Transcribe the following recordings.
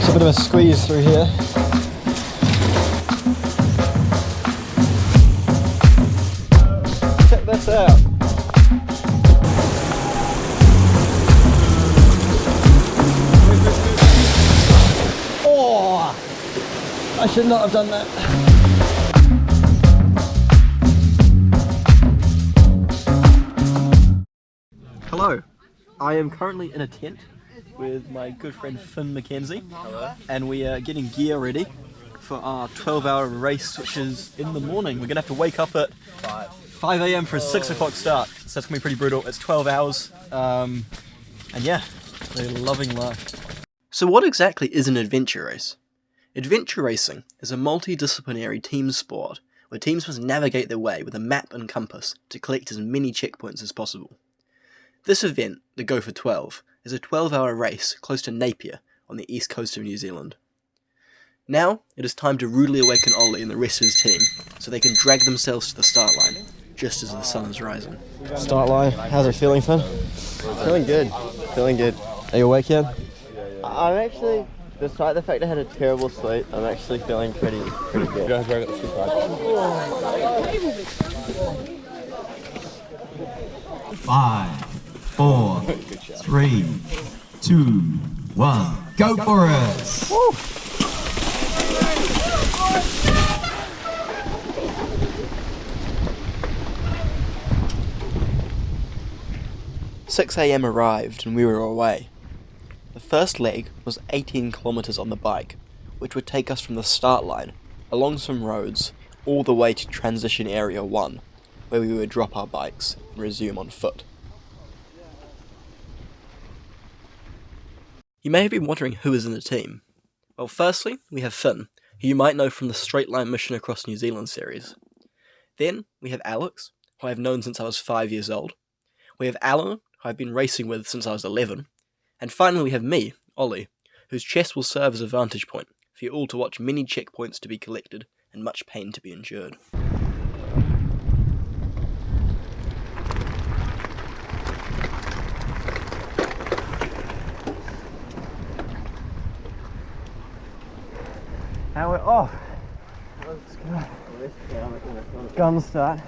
It's a bit of a squeeze through here. Check this out. Oh, I should not have done that. Hello, I am currently in a tent with my good friend Finn Mackenzie. Hello. And we are getting gear ready for our 12-hour race, which is in the morning. We're gonna have to wake up at 5 AM for a 6 o'clock start, so that's gonna be pretty brutal. It's 12 hours, and yeah, we're loving life. So what exactly is an adventure race? Adventure racing is a multidisciplinary team sport where teams must navigate their way with a map and compass to collect as many checkpoints as possible. This event, the Go for 12, is a 12-hour race close to Napier on the east coast of New Zealand. Now, it is time to rudely awaken Ollie and the rest of his team, so they can drag themselves to the start line, just as the sun is rising. Start line, how's it feeling, Finn? Feeling good, feeling good. Are you awake yet? I'm actually, despite the fact I had a terrible sleep, I'm actually feeling pretty good. Guys, right at the Five, 4, 3, 2, 1, go for it! Woo. 6 AM arrived and we were away. The first leg was 18 kilometres on the bike, which would take us from the start line, along some roads, all the way to Transition Area 1, where we would drop our bikes and resume on foot. You may have been wondering who is in the team. Well, firstly, we have Finn, who you might know from the Straight Line Mission Across New Zealand series. Then, we have Alex, who I have known since I was 5 years old. We have Alan, who I've been racing with since I was 11. And finally we have me, Ollie, whose chest will serve as a vantage point for you all to watch many checkpoints to be collected and much pain to be endured. And we're off. Gun start.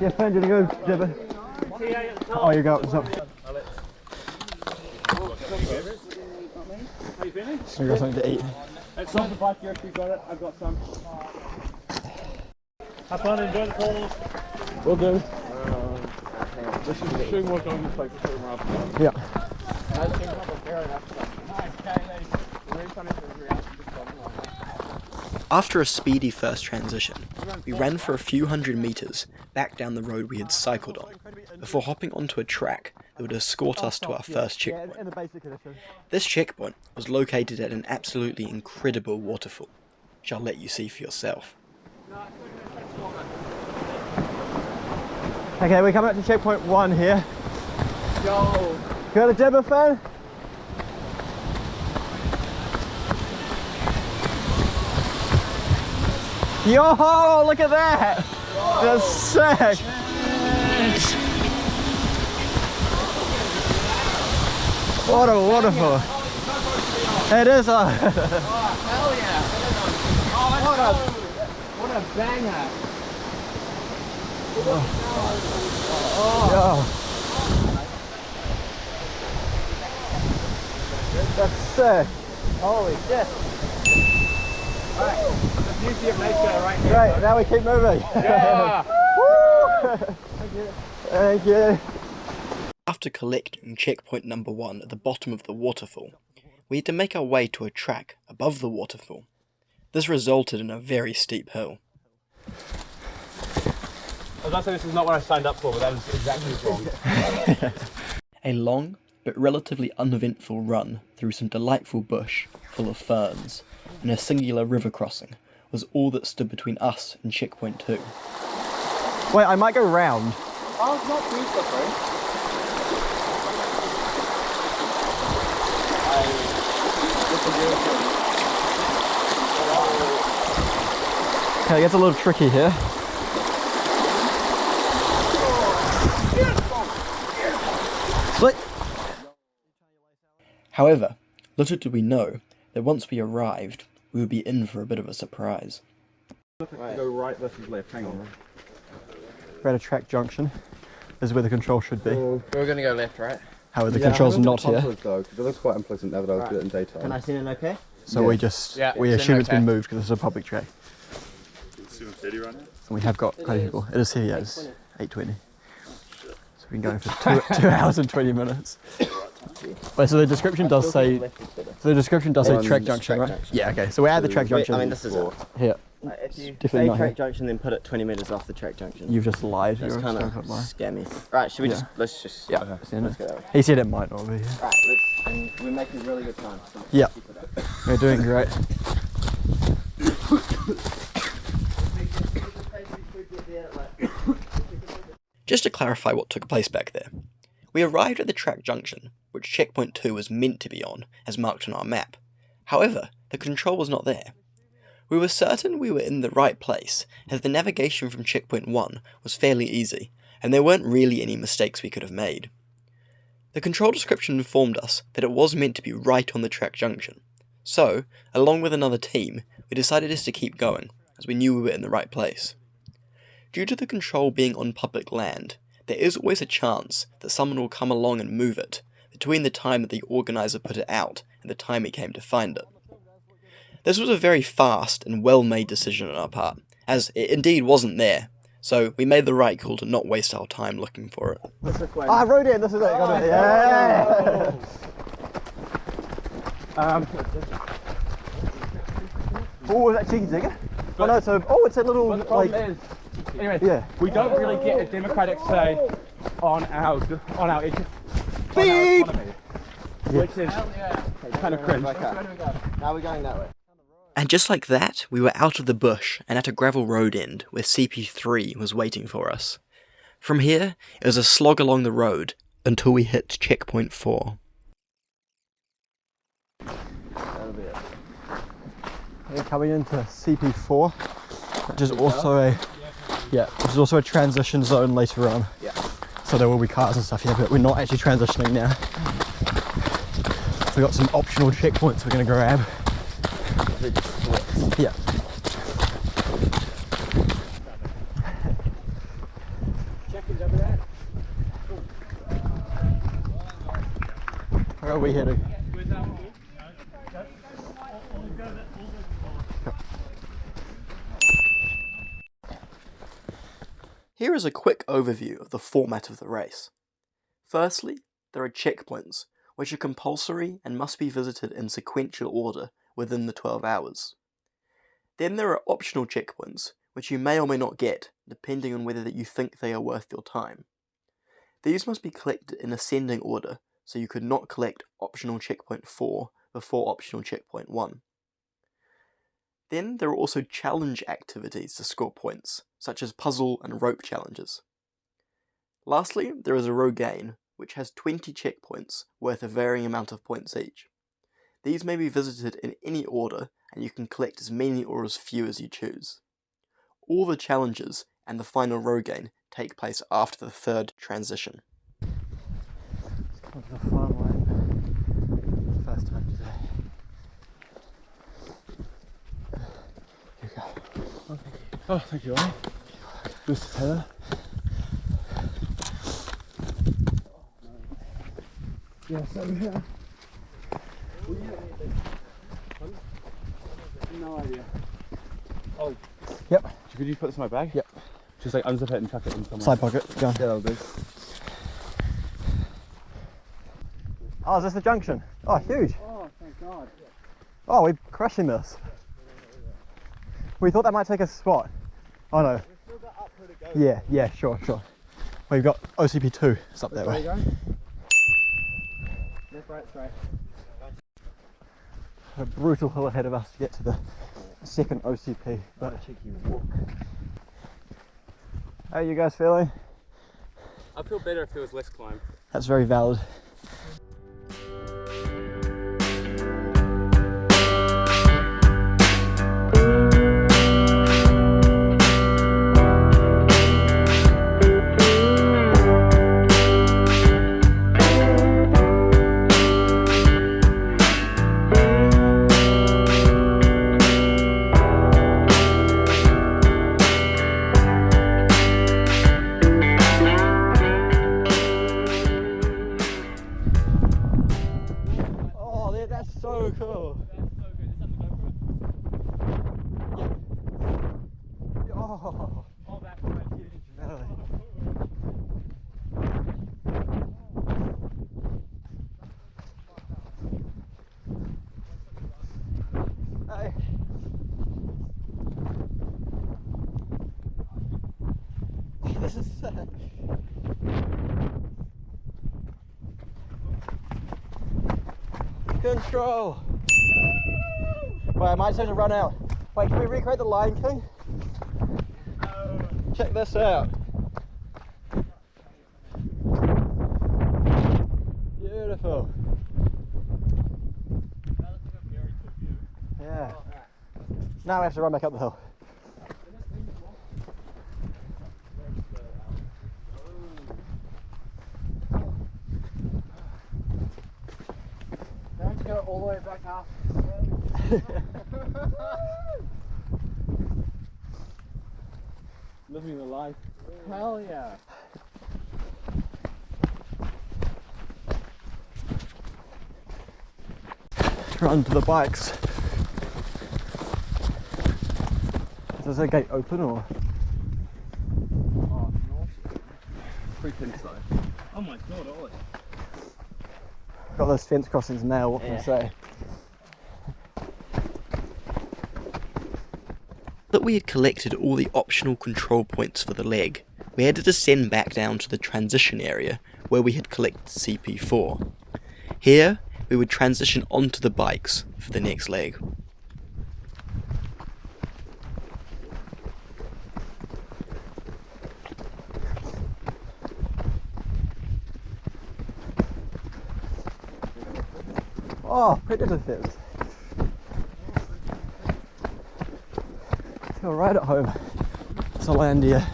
Yeah, Finn, did you go, Jibber? Oh, you go, what's up? How you feeling? I got something to eat. It's on the bike here if you've got it. I've got some. Have fun, enjoy the cold. Will do. This is a shooting work on this place to shoot them up. Yeah. After a speedy first transition, we ran for a few hundred metres back down the road we had cycled on, before hopping onto a track that would escort us to our first checkpoint. This checkpoint was located at an absolutely incredible waterfall, which I'll let you see for yourself. Okay, we're coming up to checkpoint 1 here. Go! Got a Jibber, Finn? Yo, look at that! That's sick! What a waterfall! It is a... Hell yeah! What a banger! Yo. That's sick! Holy shit! Alright, the beauty of nature right here. Great, now we keep moving! Yeah! Woo! Thank you! After collecting checkpoint number 1 at the bottom of the waterfall, we had to make our way to a track above the waterfall. This resulted in a very steep hill. I was going to say this is not what I signed up for, but that was exactly wrong. A long but relatively uneventful run through some delightful bush full of ferns and a singular river crossing was all that stood between us and checkpoint 2. Wait, I might go round. Oh, it's not too slippery. Okay, it gets a little tricky here. Split! However, little did we know that once we arrived, we would be in for a bit of a surprise. Go right versus left, hang on. We're at a track junction. This is where the control should be. We're going to go left, right? However, the control's not here. Though, it looks quite unpleasant now that I look at it in daytime. Can I send it okay? So we just, we assume it's been moved because it's a public track. It's 7:30 right now? And we have got quite a people. It is here, yeah, it's 8:20. So we've been going for 2 hours and 20 minutes. Wait, so the description does say, track junction, right? junction. Yeah, okay, so we're at the track junction. I mean, this is it. Here. If you Definitely say not track here. junction, then put it 20 metres off the track junction. You've just lied. That's You're kind of a lie. scammy. Right, should we Yeah. let's just... Yeah, Let's send it. go that way. He said it might not be here. Right, and we're making really good time. So Yeah, we're doing great. Just to clarify what took place back there, we arrived at the track junction, which checkpoint 2 was meant to be on, as marked on our map. However, the control was not there. We were certain we were in the right place, as the navigation from checkpoint 1 was fairly easy, and there weren't really any mistakes we could have made. The control description informed us that it was meant to be right on the track junction, so, along with another team, we decided just to keep going, as we knew we were in the right place. Due to the control being on public land, there is always a chance that someone will come along and move it, between the time that the organiser put it out and the time he came to find it. This was a very fast and well-made decision on our part, as it indeed wasn't there, so we made the right call to not waste our time looking for it. Ah, rogaine, this is it, got it, yeah! Oh, is that cheeky digger? Oh no, so, it's a little, But the problem is, anyway, yeah. we don't really get a democratic say on our Beep! economy, which is kind of cringe. now we're going that way. And just like that, we were out of the bush and at a gravel road end where CP3 was waiting for us. From here, it was a slog along the road until we hit checkpoint 4. That'll be it. We're coming into CP4, which is also a transition zone later on. Yeah. So there will be cars and stuff here, but we're not actually transitioning now. We've got some optional checkpoints we're going to grab. Yeah. Where are we heading? Here is a quick overview of the format of the race. Firstly, there are checkpoints, which are compulsory and must be visited in sequential order within the 12 hours. Then there are optional checkpoints, which you may or may not get, depending on whether you think they are worth your time. These must be collected in ascending order, so you could not collect optional checkpoint 4 before optional checkpoint 1. Then there are also challenge activities to score points, such as puzzle and rope challenges. Lastly, there is a rogaine, which has 20 checkpoints worth a varying amount of points each. These may be visited in any order, and you can collect as many or as few as you choose. All the challenges and the final rogaine take place after the third transition. Let's come to the final one. First time today. Here we go. Oh, thank you, Ollie. Mr. Taylor. Yes, over here. No idea. Oh. Yep. Could you put this in my bag? Yep. Just like unzip it and chuck it in somewhere. Side pocket. Go on. Yeah, that'll do. Oh, is this the junction? Oh, huge. Oh, thank God. Oh, we're crushing this. We thought that might take a spot. Oh no. We've still got uphill to go. Yeah, sure. We've got OCP2. It's up that way. Where are you going? Left, right, straight. A brutal hill ahead of us to get to the second OCP. But a cheeky walk. How are you guys feeling? I feel better if there was less climb. That's very valid. That's so cool. That's so good. Is that the GoPro? Yeah. Oh, Oh, that's right. huge valley. Hey. This is sick. Control. Wait, I might just have to run out. Wait, can we recreate the Lion King? Check this out. Beautiful. Yeah. Now we have to run back up the hill. Don't go all the way back up. Living the life. Hell yeah. Run to the bikes. Is the gate open or? Oh, freaking slow. Oh my God, Ollie. Got those fence crossings now, what can I say? That we had collected all the optional control points for the leg, we had to descend back down to the transition area where we had collected CP4. Here, we would transition onto the bikes for the next leg. Oh, predator fence. Feel right at home. It's a Landia.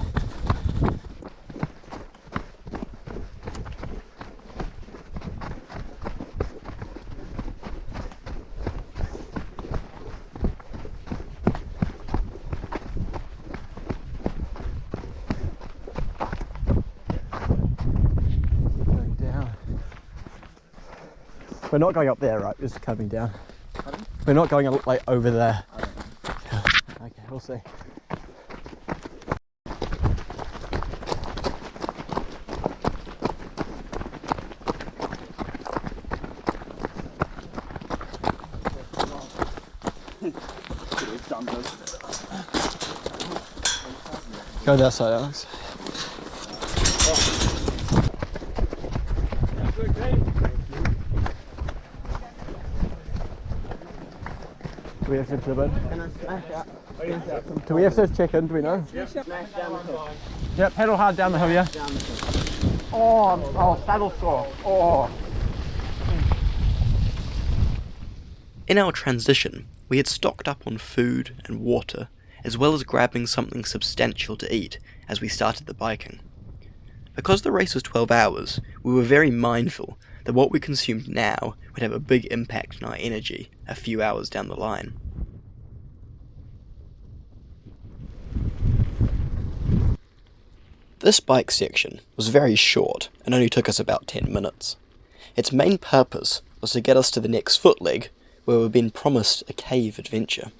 Going down. We're not going up there, right? We're just coming down. Pardon? We're not going like over there. Okay, we'll see. Go that side, Alex. Do we have to Do we have to check in? Do we know? Yep, pedal hard down the hill, yeah? Oh, saddle sore. Oh. In our transition, we had stocked up on food and water as well as grabbing something substantial to eat as we started the biking. Because the race was 12 hours, we were very mindful that what we consumed now would have a big impact on our energy a few hours down the line. This bike section was very short and only took us about 10 minutes. Its main purpose was to get us to the next foot leg, where we'd been promised a cave adventure.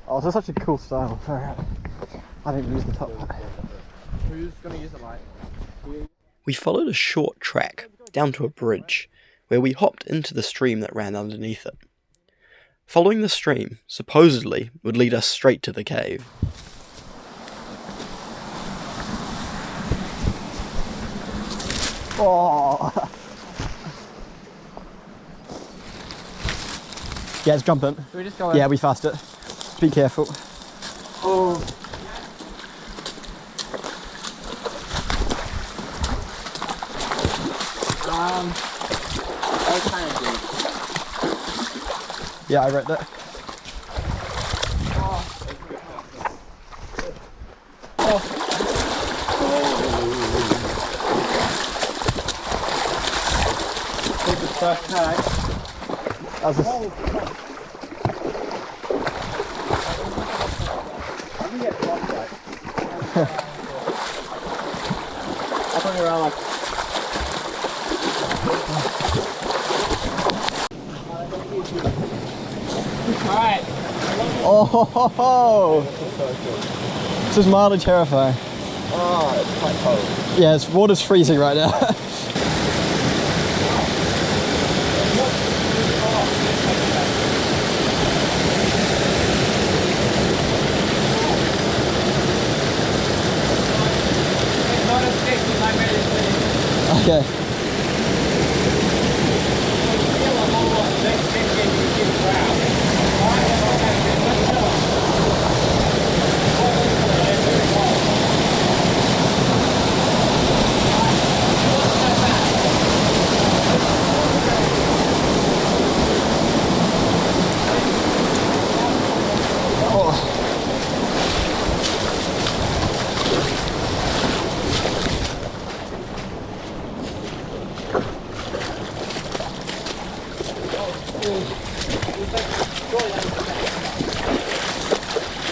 Oh, this is such a cool style. I didn't use the top part. Who's gonna use the light? We followed a short track down to a bridge, where we hopped into the stream that ran underneath it. Following the stream, supposedly, would lead us straight to the cave. Oh. Yeah, let's jump in. Should we just go in? Yeah, we fast it. Be careful. Oh. That was kind of deep. Yeah, I read that. First tag. That was I thought you were on like. Alright. Oh, this is mildly terrifying. Oh, it's quite cold. Yeah, it's water's freezing right now. Okay.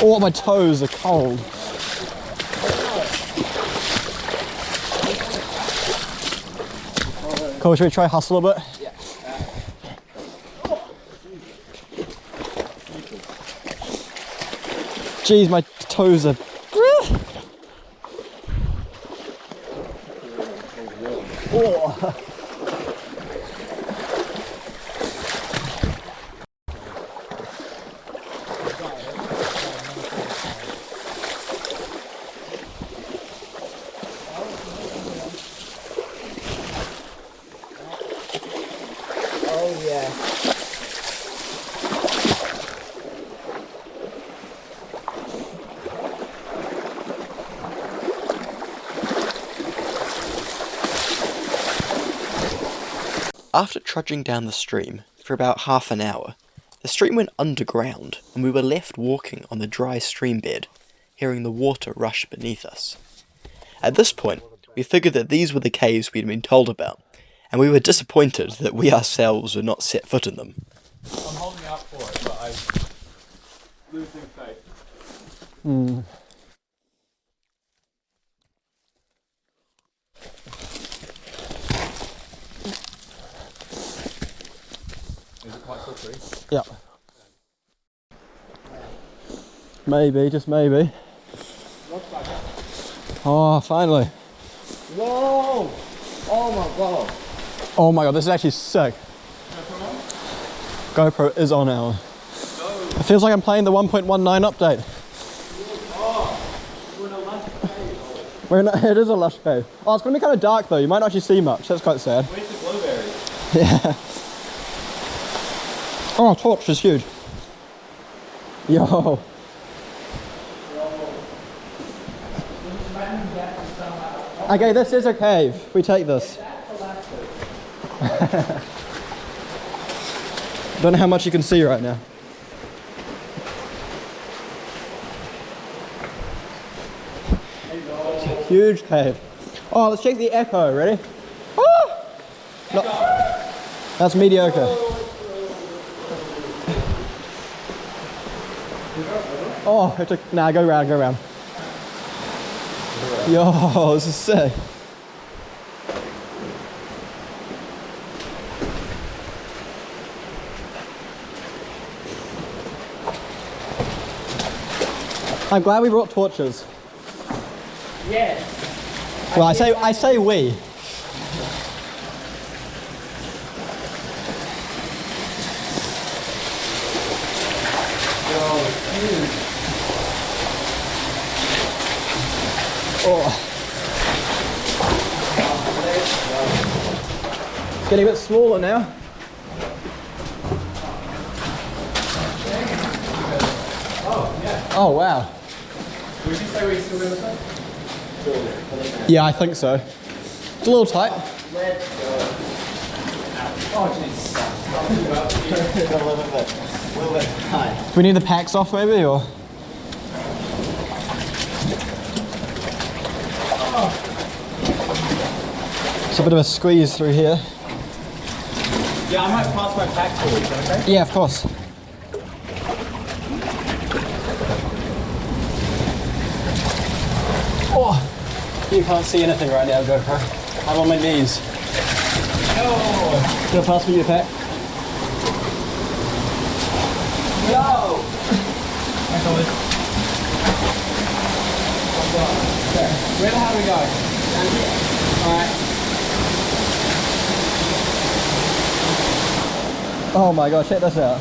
Oh, my toes are cold. Cool, should we try hustle a bit? Yeah. Jeez, my toes are... Oh. Oh yeah. After trudging down the stream for about half an hour, the stream went underground and we were left walking on the dry stream bed, hearing the water rush beneath us. At this point, we figured that these were the caves we'd been told about, and we were disappointed that we ourselves would not set foot in them. I'm holding out for it, but I'm losing faith. Is it quite slippery? Yeah. Maybe, just maybe. Oh, finally. Whoa! Oh my god. Oh my god, this is actually sick. GoPro is on, Alan. It feels like I'm playing the 1.19 update. It is a lush cave. Oh, it's going to be kind of dark though. You might not actually see much. That's quite sad. Where's the blueberry? Yeah. Oh, torch is huge. Yo. Okay, this is a cave. We take this. Don't know how much you can see right now. Huge cave. Oh, let's check the echo. Ready? Oh! No. That's mediocre. Oh, it took. Nah, go round, go round. Yo, this is sick. I'm glad we brought torches. Yes. Well, I say we. Oh. It's getting a bit smaller now. Oh wow. Would you say we're still in the sun? Yeah, I think so. It's a little tight. A little bit high. Do we need the packs off maybe, or? It's a bit of a squeeze through here. Yeah, I might pass my pack forward, is that okay? Yeah, of course. Oh, you can't see anything right now, GoPro. I'm on my knees. Oh. Gonna pass me your pack? No! Where the hell do we go? Down here. Alright. Oh my god, check this out.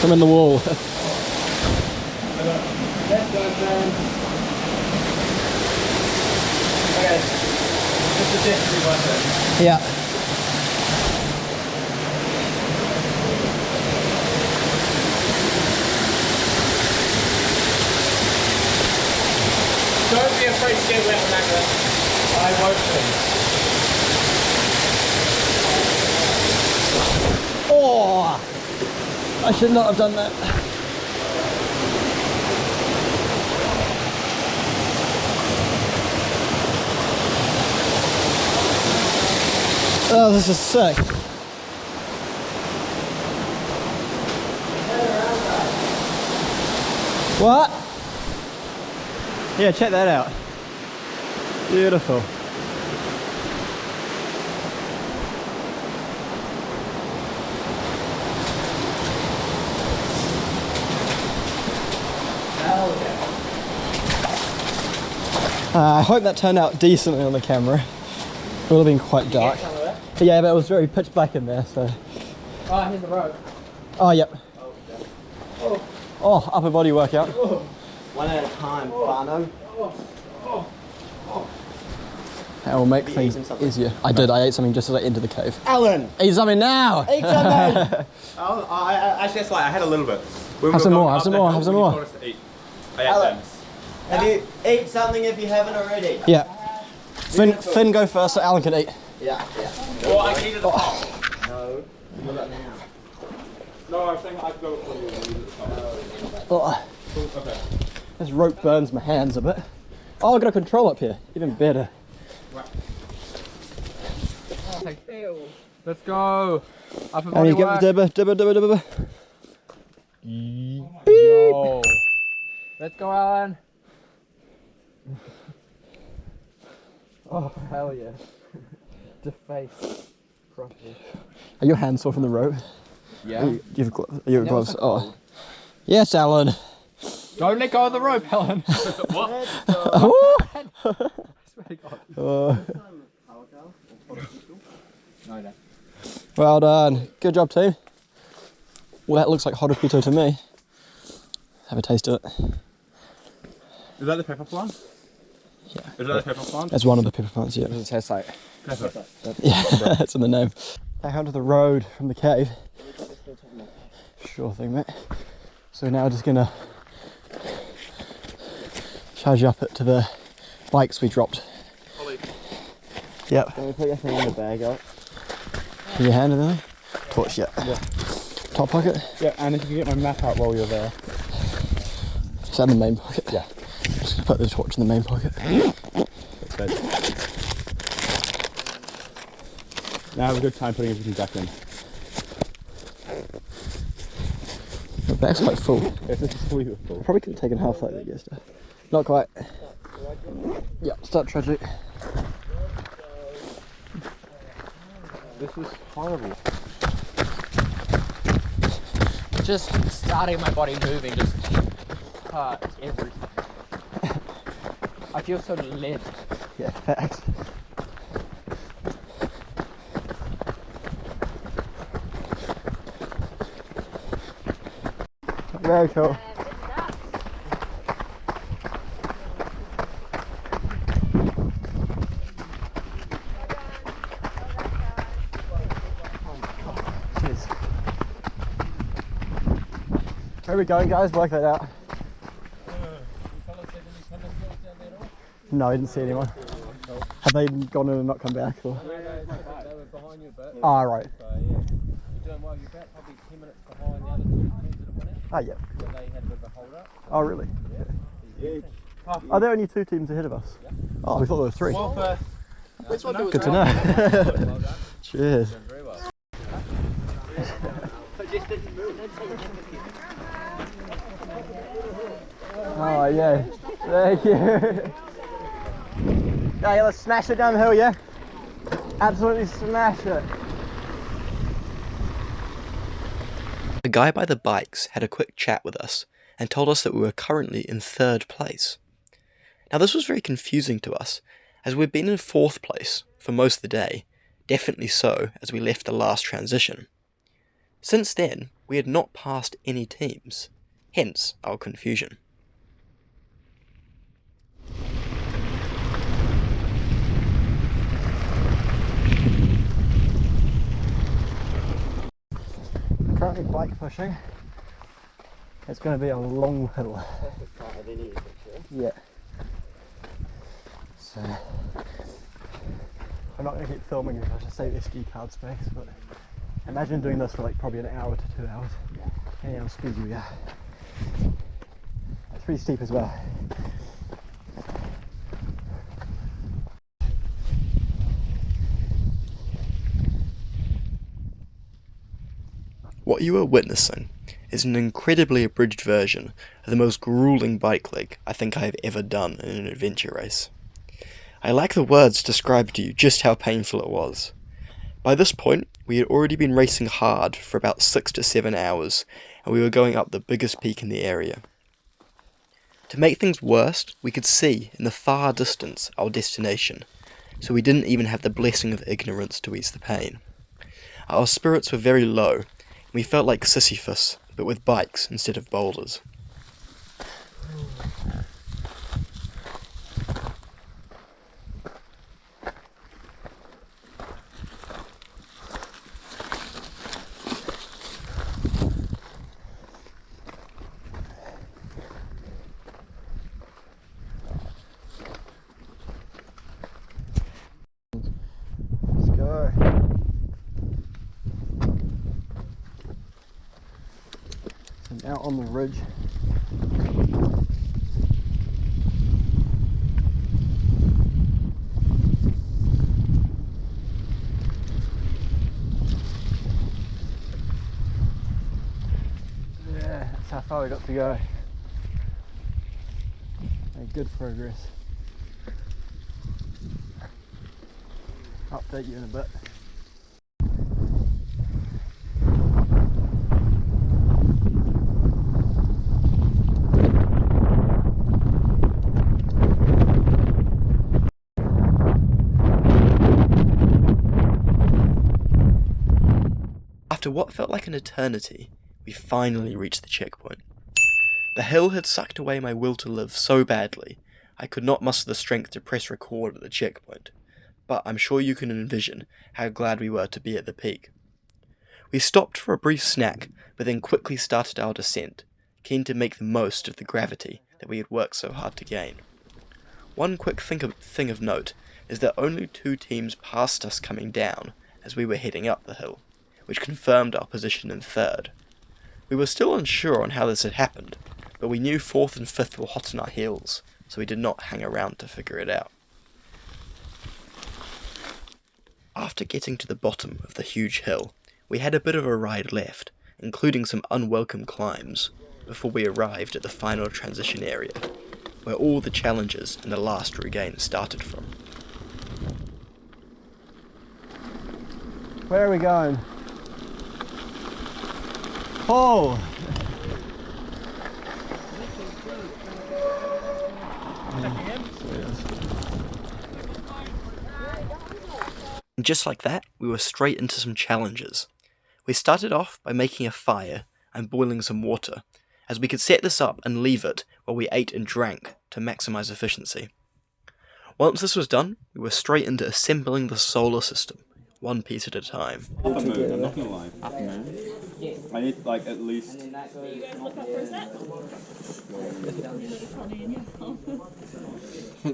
I'm in the wall. Let's go, friend. Okay. This is definitely worth it. Yeah. Don't be afraid to get wet on that one. I won't be. Oh! I should not have done that. Oh, this is sick. What? Yeah, check that out. Beautiful. I hope that turned out decently on the camera. It would have been quite dark. Yeah, but it was very pitch black in there, so. Oh, here's the rope. Oh, yep. Oh, upper body workout. One at a time, Fano. That will make things easier. I did, I ate something just as I entered the cave. Alan! Eat something now! Eat something! Actually, that's like I had a little bit. Have some more, have some more, have some more. I ate Alan, them. have you eat something if you haven't already? Yeah. Finn go first so Alan can eat. Yeah. Well, I can eat it. No, not now. No, I think I'd go for you. Oh, Okay. this rope burns my hands a bit. Oh, I got a control up here. Even better. Let's go. Upper And body you get work. the dibber. Yo. Let's go, Alan. Oh, hell yeah. Deface. Properly. Are your hands sore from the rope? Yeah. Do you have gloves? You have gloves? Oh. Yes, Alan. Don't let go of the rope, Alan. What? Oh. I swear to God. Well done. Good job, team. Well, that looks like hot pito to me. Have a taste of it. Is that the pepper plant? Yeah. Is that the pepper plant? That's one of the pepper plants, yeah. What does it taste like? Pepper. Yeah, that's in the name. Back onto the road from the cave. Sure thing, mate. So now we're just gonna charge up it to the bikes we dropped. Ollie. Yep. Can we put your thing in the bag out? In your hand and everything? Torch, yeah. Top pocket? Yeah, and if you can get my map out while you're there. Is that in the main pocket? Yeah. Just gonna put the torch in the main pocket. That's good. Now have a good time putting everything back in. The bag's quite full. Yes, this is fully full. Probably could have taken half like that yesterday. Not quite. Yeah, start tragic. This is horrible. Just starting my body moving just hurts everything. I feel so limp. Yeah, facts. Very cool. Cheers. Where are we going, guys? Work that out. No, I didn't see anyone. Have they gone in and not come back? Or? They were behind you a bit. Ah, right. So yeah, you're doing well. You're about probably 10 minutes behind the other two teams that have won out. Ah, yeah. So they had a bit of a hold up. Oh, really? Are there only 2 teams ahead of us? Oh, we thought there were 3. Well, Good to know. Cheers. Very well. Oh, yeah. Thank you. Okay, let's smash it down the hill, yeah? Absolutely smash it. The guy by the bikes had a quick chat with us and told us that we were currently in 3rd place. Now this was very confusing to us, as we'd been in 4th place for most of the day, definitely so as we left the last transition. Since then, we had not passed any teams, hence our confusion. Currently bike pushing. It's going to be a long hill. Yeah. So I'm not going to keep filming because I should save SD card space, but imagine doing this for like probably an hour to 2 hours. Depending on how speed you are. It's pretty steep as well. What you are witnessing is an incredibly abridged version of the most grueling bike leg I think I have ever done in an adventure race. I lack the words to describe to you just how painful it was. By this point, we had already been racing hard for about 6 to 7 hours, and we were going up the biggest peak in the area. To make things worse, we could see in the far distance our destination, so we didn't even have the blessing of ignorance to ease the pain. Our spirits were very low, we felt like Sisyphus, but with bikes instead of boulders. Let's go. Out on the ridge. Yeah, that's how far we got to go. Made good progress. Update you in a bit. After what felt like an eternity, we finally reached the checkpoint. The hill had sucked away my will to live so badly, I could not muster the strength to press record at the checkpoint, but I'm sure you can envision how glad we were to be at the peak. We stopped for a brief snack, but then quickly started our descent, keen to make the most of the gravity that we had worked so hard to gain. One quick thing of note is that only 2 teams passed us coming down as we were heading up the hill, which confirmed our position in 3rd. We were still unsure on how this had happened, but we knew 4th and 5th were hot on our heels, so we did not hang around to figure it out. After getting to the bottom of the huge hill, we had a bit of a ride left, including some unwelcome climbs, before we arrived at the final transition area, where all the challenges and the last rogaine started from. Where are we going? Oh! And just like that, we were straight into some challenges. We started off by making a fire and boiling some water, as we could set this up and leave it while we ate and drank to maximise efficiency. Once this was done, we were straight into assembling the solar system, one piece at a time. Half a moon, I'm not gonna lie. Half a moon? I need like at least...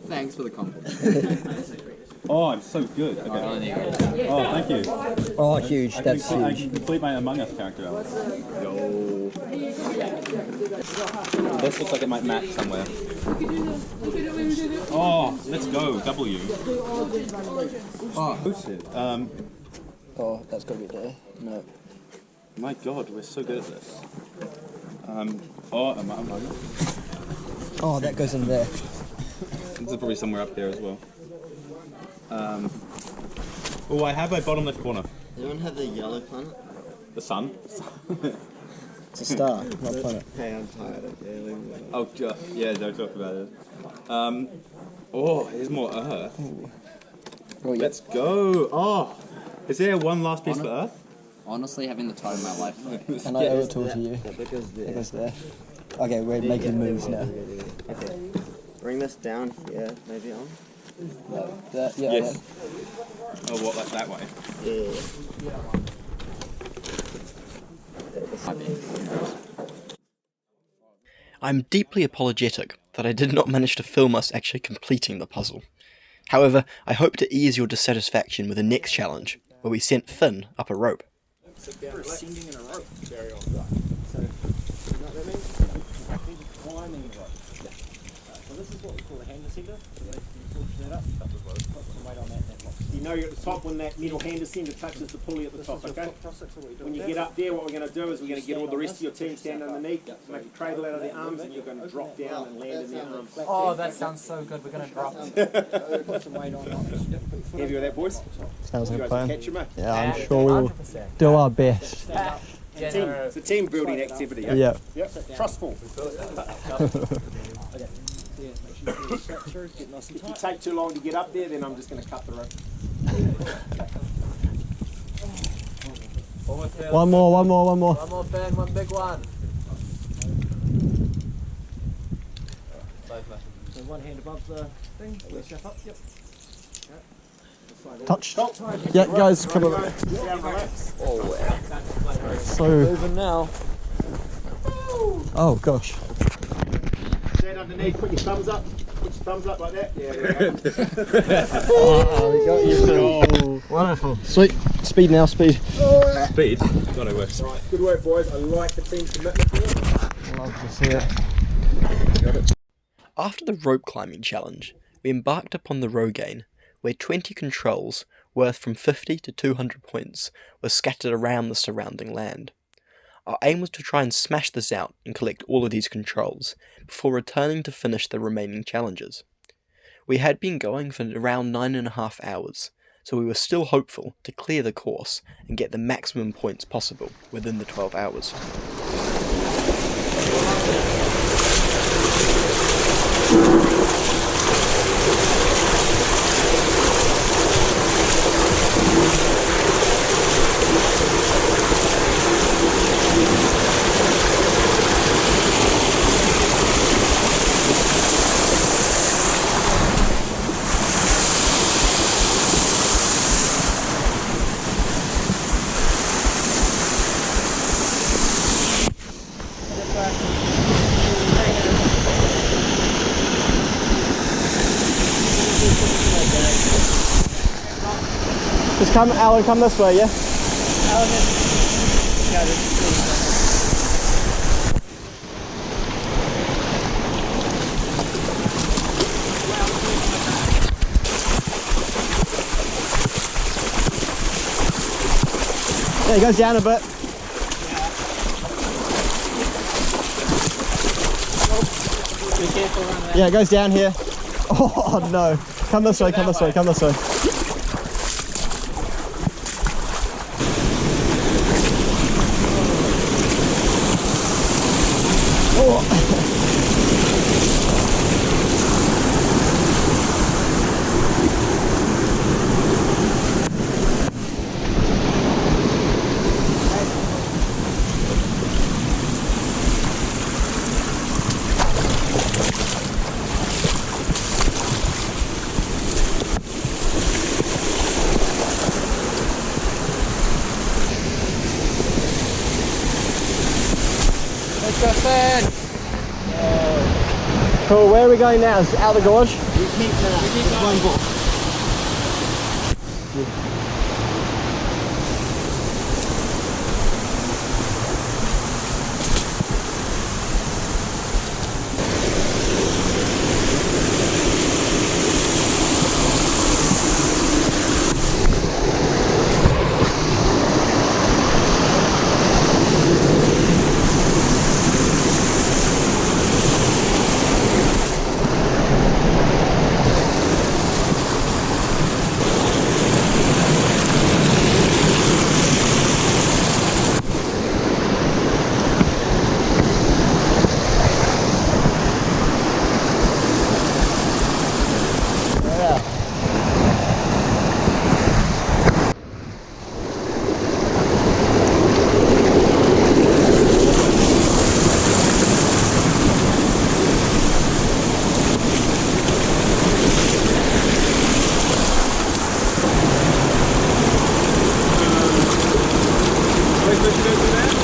Thanks for the compliment. Oh, I'm so good. Okay. Oh, thank you. Oh, huge. That's I huge. complete my Among Us character, Alex. This looks like it might match somewhere. Oh, let's go. W. Oh, Oh, that's got to be there. No. my God, we're so good at this. Oh, Among Us. Oh, that goes in there. This is probably somewhere up here as well. Oh, I have my bottom left corner. Anyone have the yellow planet? The sun. It's a star, not a planet. Hey, I'm tired, okay? Leave me alone. Oh, yeah, don't talk about it. Oh, here's more Earth. Oh, yeah. Let's go. Oh, is there one last piece of Earth? Honestly, having the time of my life. And I owe it all to you. That goes there. It goes there. Okay, we're making moves now. Okay. Bring this down here, maybe on. That, yeah. Yes. That. Oh, what, like that way? I'm deeply apologetic that I did not manage to film us actually completing the puzzle. However, I hope to ease your dissatisfaction with the next challenge, where we sent Finn up a rope. We're ascending in a rope. Very off right. So, you know what that means? Climbing a rope. So this is what we call a hand descender. So you push that up, put some weight on that lock. You know you're at the top when that middle hand descender touches the pulley at the top, okay? When you get up there, what we're going to do is we're going to get all the rest of your team stand underneath, make a cradle out of their arms, and you're going to drop down and land in their arms. Oh, that sounds so good. We're going to drop. Put some weight on it. Happy with that, boys? Sounds You like a guys will plan. catch 'em, eh? Yeah, I'm sure we will do our best. It's a team building activity, eh? Yeah. Yep. Trustful. If you take too long to get up there, then I'm just going to cut the rope. One more. One more, Ben. One big one. So one hand above the thing, lift up, yep. Touch. Yeah, guys, come on. Down, relax. So. Moving now. Oh gosh. Stand underneath, put your thumbs up. Put your thumbs up like that. Yeah, there we go. Oh, we got you. Wonderful. Sweet. Speed now, speed. Speed? God, it works. Right, good work, boys. I like the team's commitment here. Love to see it. After the rope climbing challenge, we embarked upon the rogaine, where 20 controls, worth from 50 to 200 points, were scattered around the surrounding land. Our aim was to try and smash this out and collect all of these controls, before returning to finish the remaining challenges. We had been going for around 9.5 hours, so we were still hopeful to clear the course and get the maximum points possible within the 12 hours. Just come, Alan, come this way, yeah? Yeah, it goes down a bit. Be careful around that. Yeah, it goes down here. Oh no. Come this way, come this way, come this way. Let's go, Finn. Cool, where are we going now? Is it out the gorge? We keep going.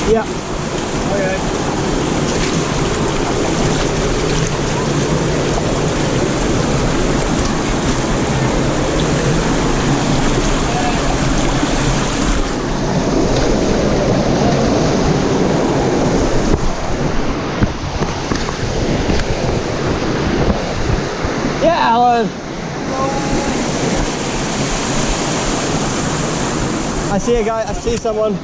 Yeah. Yeah, Alan. I see a guy, I see someone.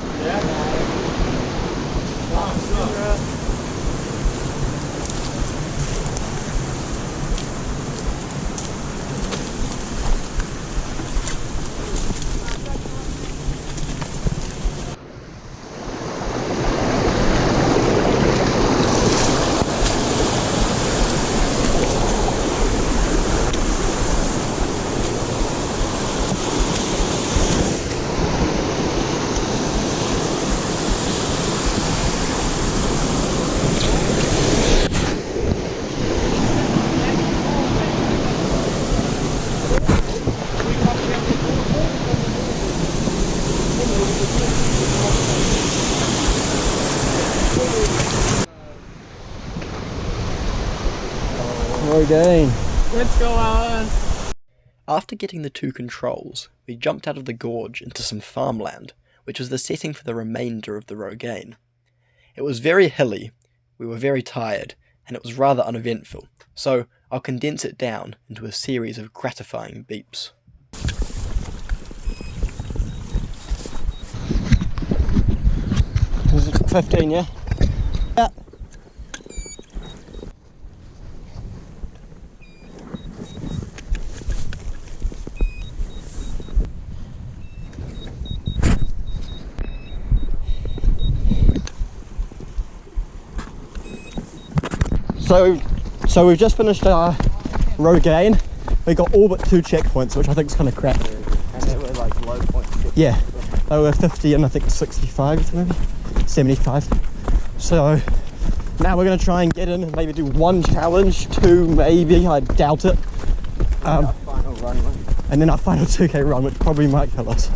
Rogaine. Let's go, Alan. After getting the two controls, we jumped out of the gorge into some farmland, which was the setting for the remainder of the Rogaine. It was very hilly, we were very tired, and it was rather uneventful, so I'll condense it down into a series of gratifying beeps. Was it 15, yeah? Yeah. So we've just finished our Rogaine. We got all but 2 checkpoints, which I think is kind of crap. And they were like low points. Yeah, they were 50 and I think 65 maybe, 75. So now we're going to try and get in and maybe do 1 challenge, 2 maybe, I doubt it. Our final run. And then our final 2k run, which probably might kill us.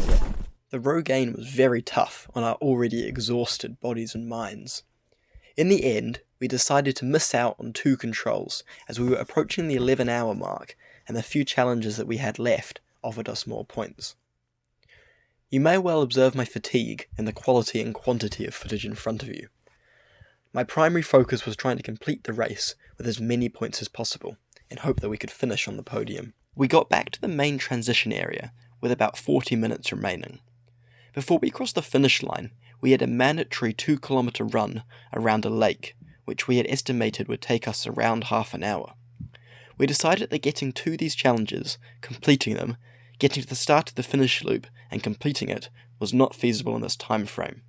The Rogaine was very tough on our already exhausted bodies and minds. In the end, we decided to miss out on 2 controls as we were approaching the 11-hour mark and the few challenges that we had left offered us more points. You may well observe my fatigue in the quality and quantity of footage in front of you. My primary focus was trying to complete the race with as many points as possible, in hope that we could finish on the podium. We got back to the main transition area with about 40 minutes remaining. Before we crossed the finish line, we had a mandatory 2-kilometre run around a lake, which we had estimated would take us around half an hour. We decided that getting to these challenges, completing them, getting to the start of the finish loop and completing it was not feasible in this time frame.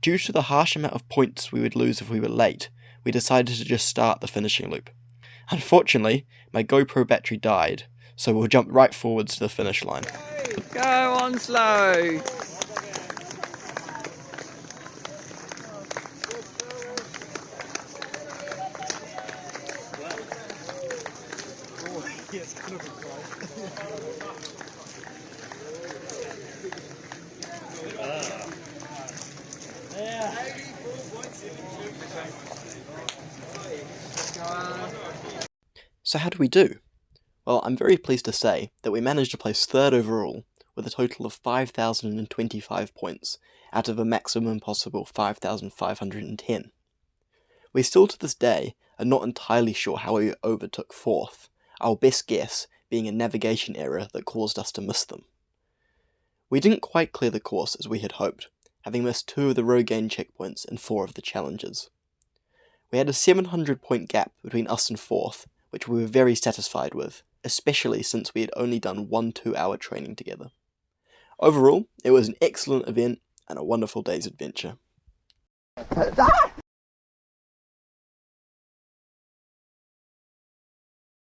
Due to the harsh amount of points we would lose if we were late, we decided to just start the finishing loop. Unfortunately, my GoPro battery died, so we'll jump right forwards to the finish line. Go on slow. So how did we do? Well, I'm very pleased to say that we managed to place 3rd overall with a total of 5,025 points out of a maximum possible 5,510. We still to this day are not entirely sure how we overtook 4th, our best guess being a navigation error that caused us to miss them. We didn't quite clear the course as we had hoped, having missed 2 of the rogaine checkpoints and 4 of the challenges. We had a 700 point gap between us and 4th, which we were very satisfied with, especially since we had only done 1 2-hour training together. Overall, it was an excellent event and a wonderful day's adventure.